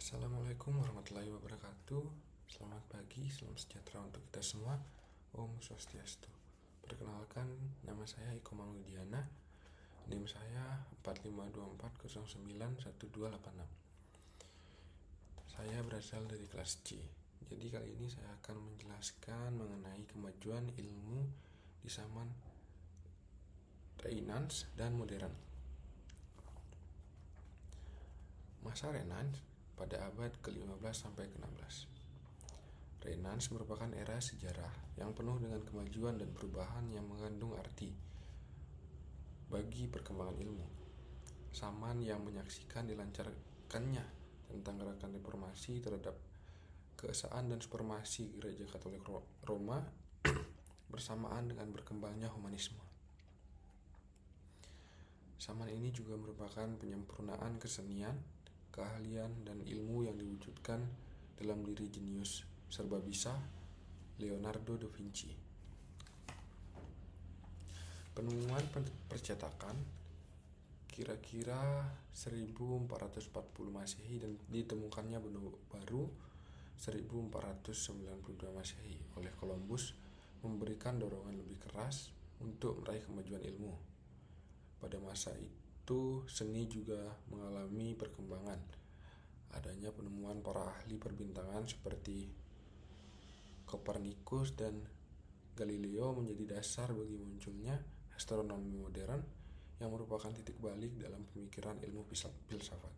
Assalamualaikum warahmatullahi wabarakatuh. Selamat pagi, salam sejahtera untuk kita semua. Om Swastiastu. Perkenalkan, nama saya Iko Mangludiana. NIM saya 4524091286. Saya berasal dari kelas C. Jadi kali ini saya akan menjelaskan mengenai kemajuan ilmu di zaman Renaissance dan modern. Masa Renaissance pada abad ke-15 sampai ke-16. Renaissance merupakan era sejarah yang penuh dengan kemajuan dan perubahan yang mengandung arti bagi perkembangan ilmu. Zaman yang menyaksikan dilancarkannya tentang gerakan reformasi terhadap keesaan dan supremasi Gereja Katolik Roma bersamaan dengan berkembangnya humanisme. Zaman ini juga merupakan penyempurnaan kesenian, keahlian, dan ilmu yang diwujudkan dalam diri jenius serba bisa Leonardo da Vinci. Penemuan percetakan kira-kira 1440 Masehi dan ditemukannya benua baru 1492 Masehi oleh Columbus memberikan dorongan lebih keras untuk meraih kemajuan ilmu. Pada masa itu, seni juga mengalami perkembangan. Adanya penemuan para ahli perbintangan seperti Kopernikus dan Galileo menjadi dasar bagi munculnya astronomi modern yang merupakan titik balik dalam pemikiran ilmu filsafat.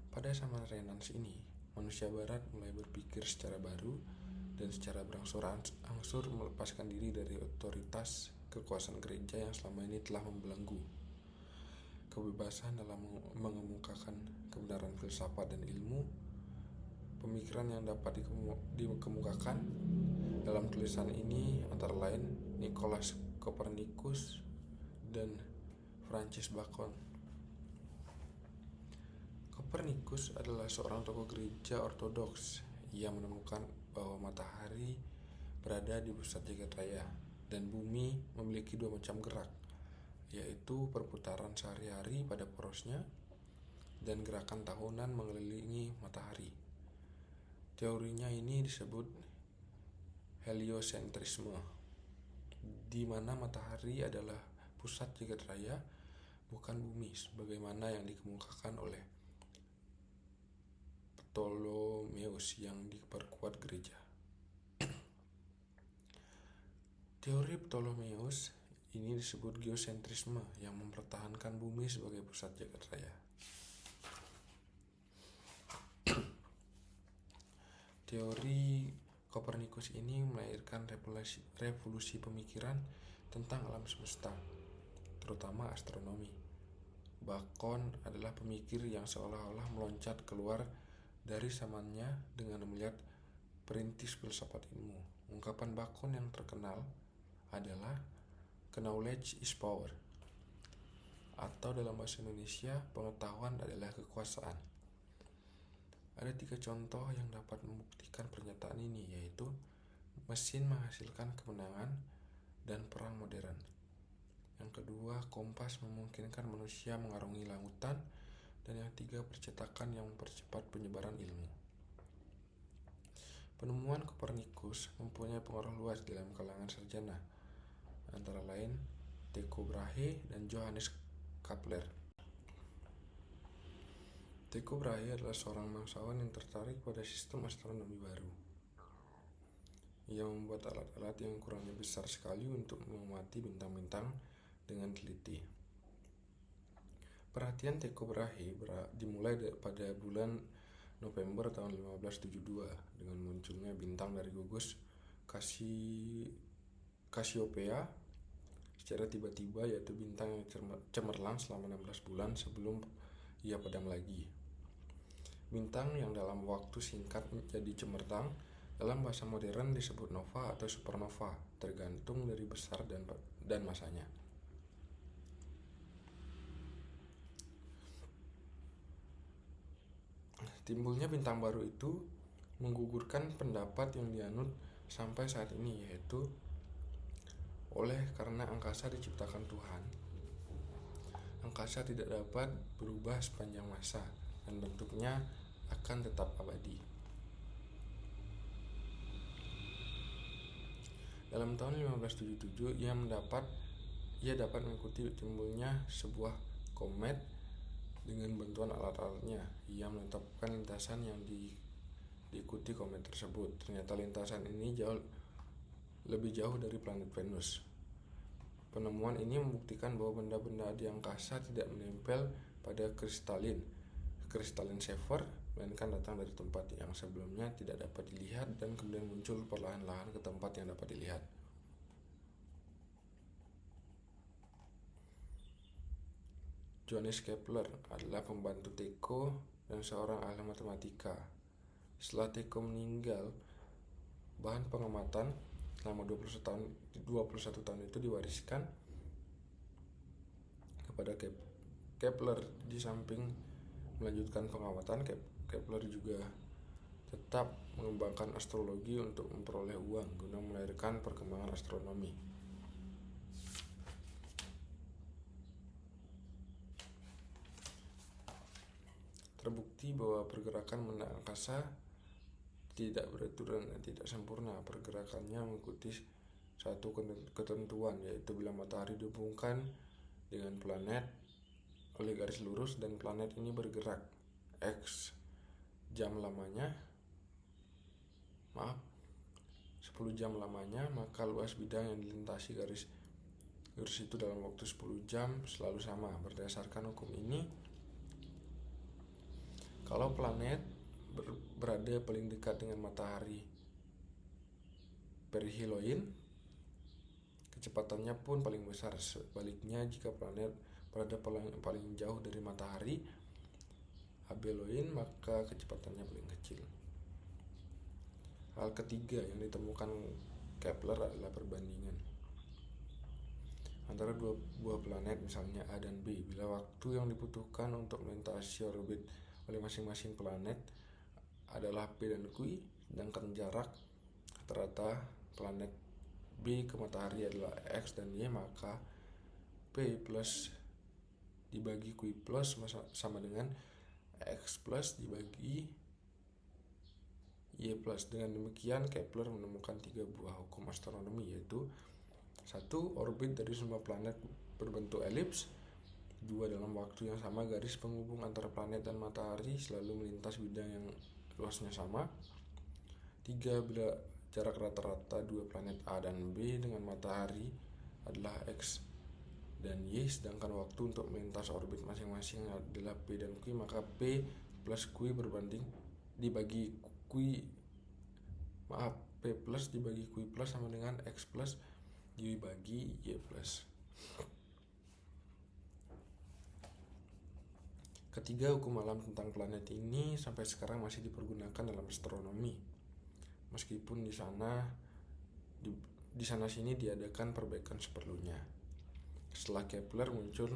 Pada zaman Renaissance ini, manusia barat mulai berpikir secara baru dan secara berangsur-angsur melepaskan diri dari otoritas kekuasaan gereja yang selama ini telah membelenggu. Kebebasan dalam mengemukakan kebenaran filsafat dan ilmu, pemikiran yang dapat dikemukakan dalam tulisan ini antara lain Nicolaus Copernicus dan Francis Bacon. Copernicus adalah seorang tokoh gereja ortodoks. Ia menemukan bahwa matahari berada di pusat jagat raya dan bumi memiliki dua macam gerak, yaitu perputaran sehari-hari pada porosnya dan gerakan tahunan mengelilingi matahari. Teorinya ini disebut heliocentrisme, di mana matahari adalah pusat jagat raya, bukan bumi, sebagaimana yang dikemukakan oleh Ptolemeus yang diperkuat gereja. Teori Ptolemeus ini disebut geosentrisme yang mempertahankan bumi sebagai pusat jagat raya. Teori Kopernikus ini melahirkan revolusi pemikiran tentang alam semesta, terutama astronomi. Bacon adalah pemikir yang seolah-olah meloncat keluar dari zamannya dengan melihat perintis filsafat ilmu. Ungkapan Bacon yang terkenal adalah knowledge is power, atau dalam bahasa Indonesia, pengetahuan adalah kekuasaan. Ada 3 contoh yang dapat membuktikan pernyataan ini, yaitu mesin menghasilkan kemenangan dan perang modern. Yang kedua, kompas memungkinkan manusia mengarungi lautan. Dan yang 3, percetakan yang mempercepat penyebaran ilmu. Penemuan Kopernikus mempunyai pengaruh luas dalam kalangan sarjana, antara lain Tycho Brahe dan Johannes Kepler. Tycho Brahe adalah seorang bangsawan yang tertarik pada sistem astronomi baru. Ia membuat alat-alat yang ukurannya besar sekali untuk mengamati bintang-bintang dengan teliti. Perhatian Tycho Brahe dimulai pada bulan November tahun 1572 dengan munculnya bintang dari gugus Cassiopeia secara tiba-tiba, yaitu bintang yang cemerlang selama 16 bulan sebelum ia padam lagi. Bintang yang dalam waktu singkat menjadi cemerlang dalam bahasa modern disebut nova atau supernova, tergantung dari besar dan masanya. Timbulnya bintang baru itu menggugurkan pendapat yang dianut sampai saat ini, yaitu karena angkasa diciptakan Tuhan, angkasa tidak dapat berubah sepanjang masa. dan bentuknya akan tetap abadi. Dalam tahun 1577 ia dapat mengikuti timbulnya sebuah komet dengan bantuan alat-alatnya. Ia menetapkan lintasan yang diikuti komet tersebut. Ternyata lintasan ini lebih jauh dari planet Venus. Penemuan ini membuktikan bahwa benda-benda di angkasa tidak menempel pada kristalin safer, melainkan datang dari tempat yang sebelumnya tidak dapat dilihat dan kemudian muncul perlahan-lahan ke tempat yang dapat dilihat. Johannes Kepler adalah pembantu Tycho dan seorang ahli matematika. Setelah Tycho meninggal, bahan pengamatan selama 21 tahun itu diwariskan kepada Kepler. Di samping melanjutkan pengamatan, Kepler juga tetap mengembangkan astrologi untuk memperoleh uang guna melahirkan perkembangan astronomi. Terbukti bahwa pergerakan benda angkasa tidak beraturan dan tidak sempurna. Pergerakannya mengikuti satu ketentuan, yaitu bila matahari dihubungkan dengan planet oleh garis lurus dan planet ini bergerak X 10 jam lamanya, maka luas bidang yang dilintasi garis itu dalam waktu 10 jam selalu sama. Berdasarkan hukum ini, kalau planet berada paling dekat dengan matahari periheloid, kecepatannya pun paling besar. Sebaliknya, jika planet berada paling jauh dari matahari abeloid, maka kecepatannya paling kecil. Hal ketiga yang ditemukan Kepler adalah perbandingan antara dua buah planet, misalnya A dan B. Bila waktu yang dibutuhkan untuk melintasi orbit oleh masing-masing planet adalah P dan Q, sedangkan jarak rata-rata planet B ke matahari adalah X dan Y, maka P plus dibagi Q plus sama dengan X plus dibagi Y plus. Dengan demikian, Kepler menemukan 3 buah hukum astronomi, yaitu 1. Orbit dari semua planet berbentuk elips. 2. Dalam waktu yang sama, garis penghubung antara planet dan matahari selalu melintas bidang yang luasnya sama. 3. Bila jarak rata-rata dua planet A dan B dengan matahari adalah X dan Y, sedangkan waktu untuk melintas orbit masing-masing adalah P dan Q, maka P plus Q dibagi P plus dibagi Q plus sama dengan X plus dibagi Y plus. Ketiga, hukum alam tentang planet ini sampai sekarang masih dipergunakan dalam astronomi. Meskipun di sana sini diadakan perbaikan seperlunya. Setelah Kepler muncul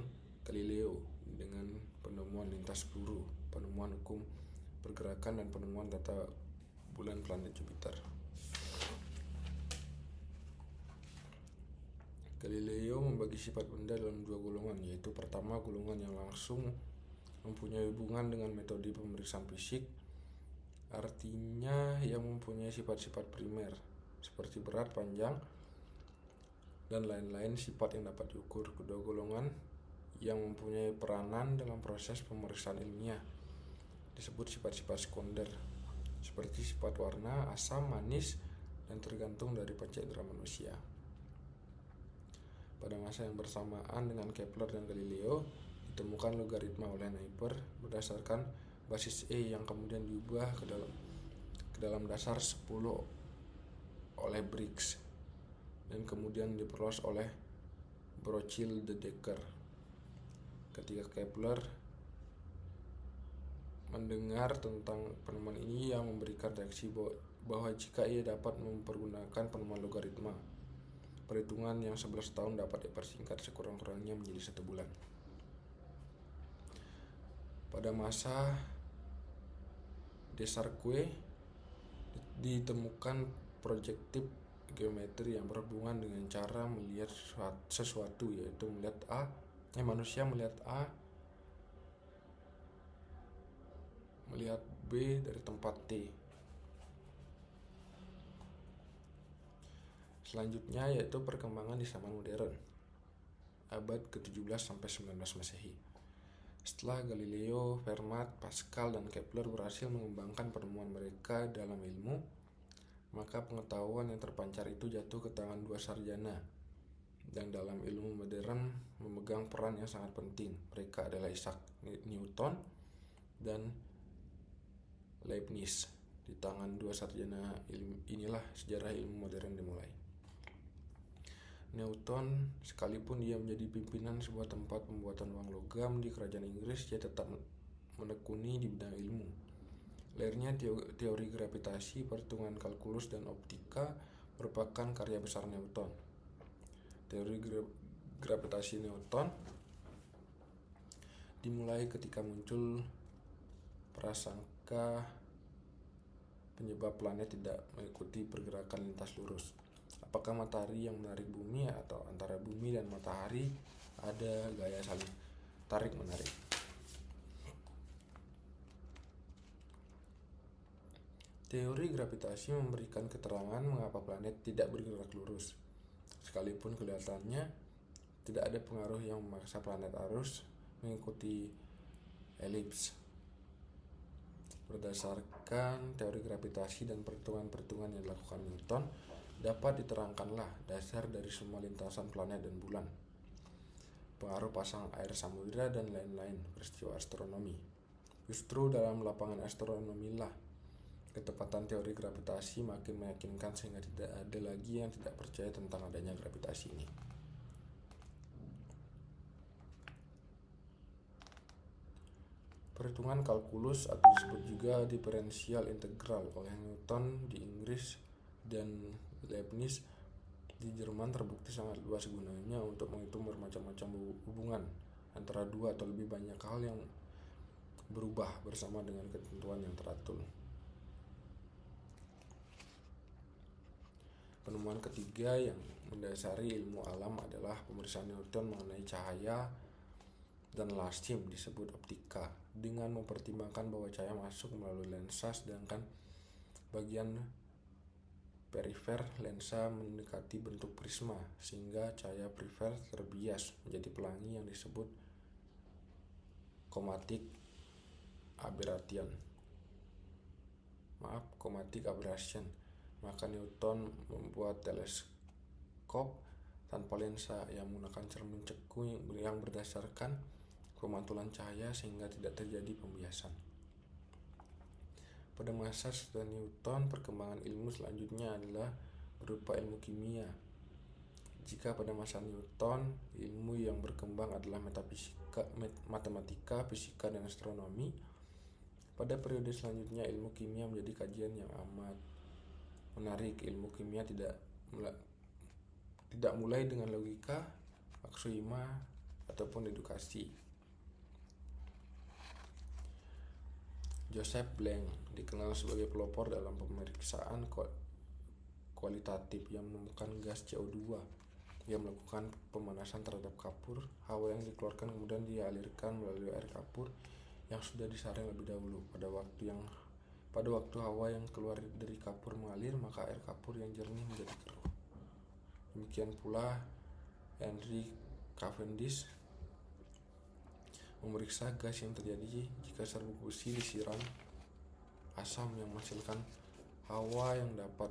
Galileo dengan penemuan lintas peluru, penemuan hukum pergerakan dan penemuan tata bulan planet Jupiter. Galileo membagi sifat benda dalam 2 golongan, yaitu pertama, golongan yang langsung mempunyai hubungan dengan metode pemeriksaan fisik, artinya yang mempunyai sifat-sifat primer seperti berat, panjang, dan lain-lain sifat yang dapat diukur. Kedua golongan yang mempunyai peranan dalam proses pemeriksaan ilmiah disebut sifat-sifat sekunder, seperti sifat warna, asam, manis, dan tergantung dari panca-indera manusia. Pada masa yang bersamaan dengan Kepler dan Galileo, ditemukan logaritma oleh Napier berdasarkan basis E yang kemudian diubah ke dalam dasar 10 oleh Briggs dan kemudian diperluas oleh Broglie-Dedeker. Ketika Kepler mendengar tentang penemuan ini, ia memberikan reaksi bahwa jika ia dapat mempergunakan penemuan logaritma, perhitungan yang 11 tahun dapat dipersingkat sekurang-kurangnya menjadi 1 bulan. Pada masa Desargues ditemukan proyektif geometri yang berhubungan dengan cara melihat sesuatu, yaitu manusia melihat A melihat B dari tempat T. Selanjutnya yaitu perkembangan di zaman modern, abad ke-17 sampai 19 Masehi. Setelah Galileo, Fermat, Pascal, dan Kepler berhasil mengembangkan penemuan mereka dalam ilmu, maka pengetahuan yang terpancar itu jatuh ke tangan dua sarjana yang dalam ilmu modern memegang peran yang sangat penting. Mereka adalah Isaac Newton dan Leibniz. Di tangan dua sarjana inilah sejarah ilmu modern dimulai. Newton, sekalipun ia menjadi pimpinan sebuah tempat pembuatan uang logam di kerajaan Inggris, dia tetap menekuni di bidang ilmu. Lahirnya teori gravitasi, perhitungan kalkulus, dan optika merupakan karya besar Newton. Teori gravitasi Newton dimulai ketika muncul prasangka penyebab planet tidak mengikuti pergerakan lintas lurus. Apakah matahari yang menarik bumi atau antara bumi dan matahari ada gaya saling tarik-menarik. Teori gravitasi memberikan keterangan mengapa planet tidak bergerak lurus. Sekalipun kelihatannya tidak ada pengaruh yang memaksa planet harus mengikuti elips. Berdasarkan teori gravitasi dan perhitungan-perhitungan yang dilakukan Newton, dapat diterangkanlah dasar dari semua lintasan planet dan bulan, pengaruh pasang air samudera, dan lain-lain peristiwa astronomi. Justru dalam lapangan astronomilah ketepatan teori gravitasi makin meyakinkan sehingga tidak ada lagi yang tidak percaya tentang adanya gravitasi ini. Perhitungan kalkulus atau disebut juga diferensial integral oleh Newton di Inggris dan Leibniz di Jerman terbukti sangat luas gunanya untuk menghitung bermacam-macam hubungan antara dua atau lebih banyak hal yang berubah bersama dengan ketentuan yang teratur. Penemuan ketiga yang mendasari ilmu alam adalah pemeriksaan Newton mengenai cahaya dan lazim disebut optika, dengan mempertimbangkan bahwa cahaya masuk melalui lensa sedangkan bagian perifer lensa mendekati bentuk prisma, sehingga cahaya perifer terbias menjadi pelangi yang disebut chromatic aberration. Maka Newton membuat teleskop tanpa lensa yang menggunakan cermin ceku yang berdasarkan pemantulan cahaya sehingga tidak terjadi pembiasan. Pada masa setelah Newton, perkembangan ilmu selanjutnya adalah berupa ilmu kimia. Jika pada masa Newton, ilmu yang berkembang adalah matematika, fisika, dan astronomi, pada periode selanjutnya ilmu kimia menjadi kajian yang amat menarik. Ilmu kimia tidak mulai dengan logika, aksioma, ataupun dedukasi. Joseph Blank dikenal sebagai pelopor dalam pemeriksaan kualitatif yang menemukan gas CO2. Dia melakukan pemanasan terhadap kapur. Hawa yang dikeluarkan kemudian dialirkan melalui air kapur yang sudah disaring lebih dahulu. Pada waktu hawa yang keluar dari kapur mengalir, maka air kapur yang jernih menjadi keruh. Demikian pula Henry Cavendish memeriksa gas yang terjadi jika serbuk besi disiram asam yang menghasilkan hawa yang dapat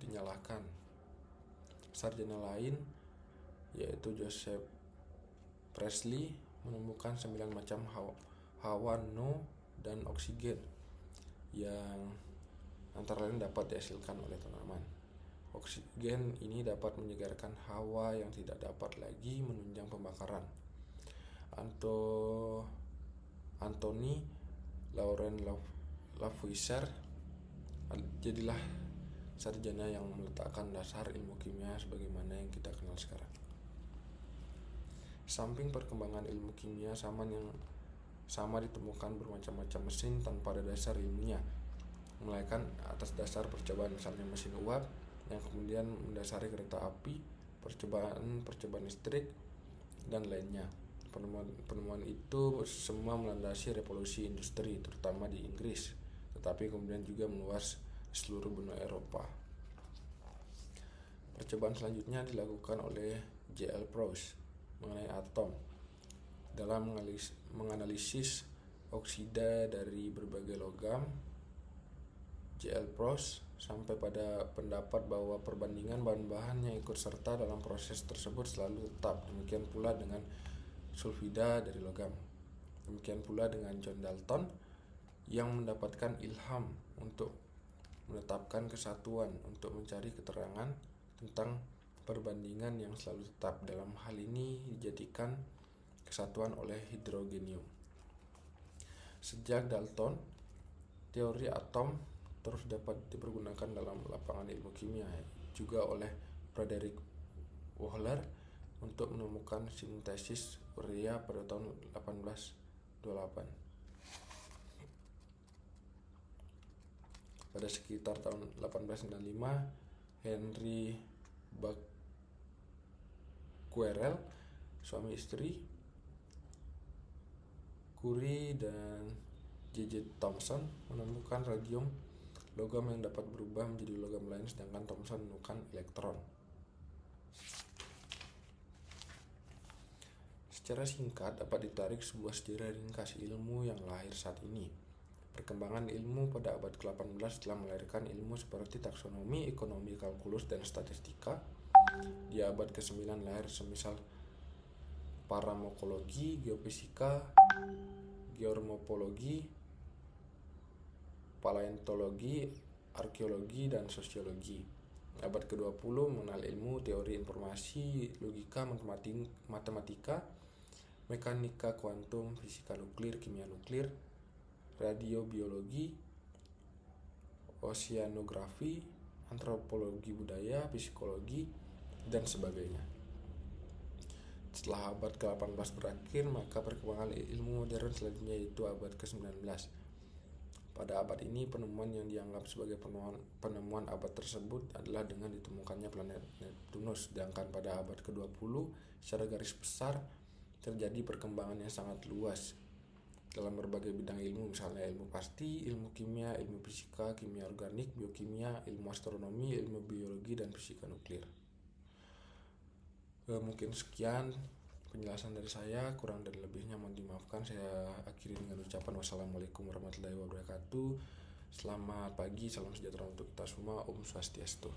dinyalakan. Sarjana lain yaitu Joseph Priestley menemukan 9 macam hawa NO dan oksigen yang antara lain dapat dihasilkan oleh tanaman. Oksigen ini dapat menyegarkan hawa yang tidak dapat lagi menunjang pembakaran. Anthony Laurent Lavoisier jadilah sarjana yang meletakkan dasar ilmu kimia sebagaimana yang kita kenal sekarang. Samping perkembangan ilmu kimia sama ditemukan bermacam-macam mesin tanpa ada dasar ilmunya, melainkan atas dasar percobaan, misalnya mesin uap yang kemudian mendasari kereta api, percobaan listrik, dan lainnya. Penemuan itu semua melandasi revolusi industri, terutama di Inggris, tetapi kemudian juga meluas seluruh benua Eropa. Percobaan selanjutnya dilakukan oleh J.L. Proust mengenai atom. Dalam menganalisis oksida dari berbagai logam, J.L. Proust sampai pada pendapat bahwa perbandingan bahan-bahan yang ikut serta dalam proses tersebut selalu tetap. Demikian pula dengan sulfida dari logam. Demikian pula dengan John Dalton yang mendapatkan ilham untuk menetapkan kesatuan untuk mencari keterangan tentang perbandingan yang selalu tetap. Dalam hal ini dijadikan kesatuan oleh hidrogenium. Sejak Dalton, teori atom terus dapat dipergunakan dalam lapangan ilmu kimia, juga oleh Frederick Wohler untuk menemukan sintesis urea pada tahun 1828. Pada sekitar tahun 1895, Henry Becquerel, suami istri, Curie dan J.J. Thomson menemukan radium, logam yang dapat berubah menjadi logam lain, sedangkan Thomson menemukan elektron. Secara singkat dapat ditarik sebuah sejarah ringkas ilmu yang lahir saat ini. Perkembangan ilmu pada abad ke-18 telah melahirkan ilmu seperti taksonomi, ekonomi, kalkulus, dan statistika. Di abad ke-9 lahir semisal paramokologi, geofisika, geomorfologi, paleontologi, arkeologi, dan sosiologi. Abad ke-20 mengenal ilmu teori informasi, logika, matematika, mekanika kuantum, fisika nuklir, kimia nuklir, radiobiologi, oceanografi, antropologi budaya, psikologi, dan sebagainya. Setelah abad ke-18 berakhir, maka perkembangan ilmu modern selanjutnya yaitu abad ke-19. Pada abad ini, penemuan yang dianggap sebagai penemuan abad tersebut adalah dengan ditemukannya planet Neptunus. Sedangkan pada abad ke-20, secara garis besar, terjadi perkembangan yang sangat luas dalam berbagai bidang ilmu, misalnya ilmu pasti, ilmu kimia, ilmu fisika, kimia organik, biokimia, ilmu astronomi, ilmu biologi, dan fisika nuklir. Mungkin sekian penjelasan dari saya, kurang dan lebihnya mohon dimaafkan. Saya akhiri dengan ucapan wassalamualaikum warahmatullahi wabarakatuh. Selamat pagi, salam sejahtera untuk kita semua. Om Swastiastu.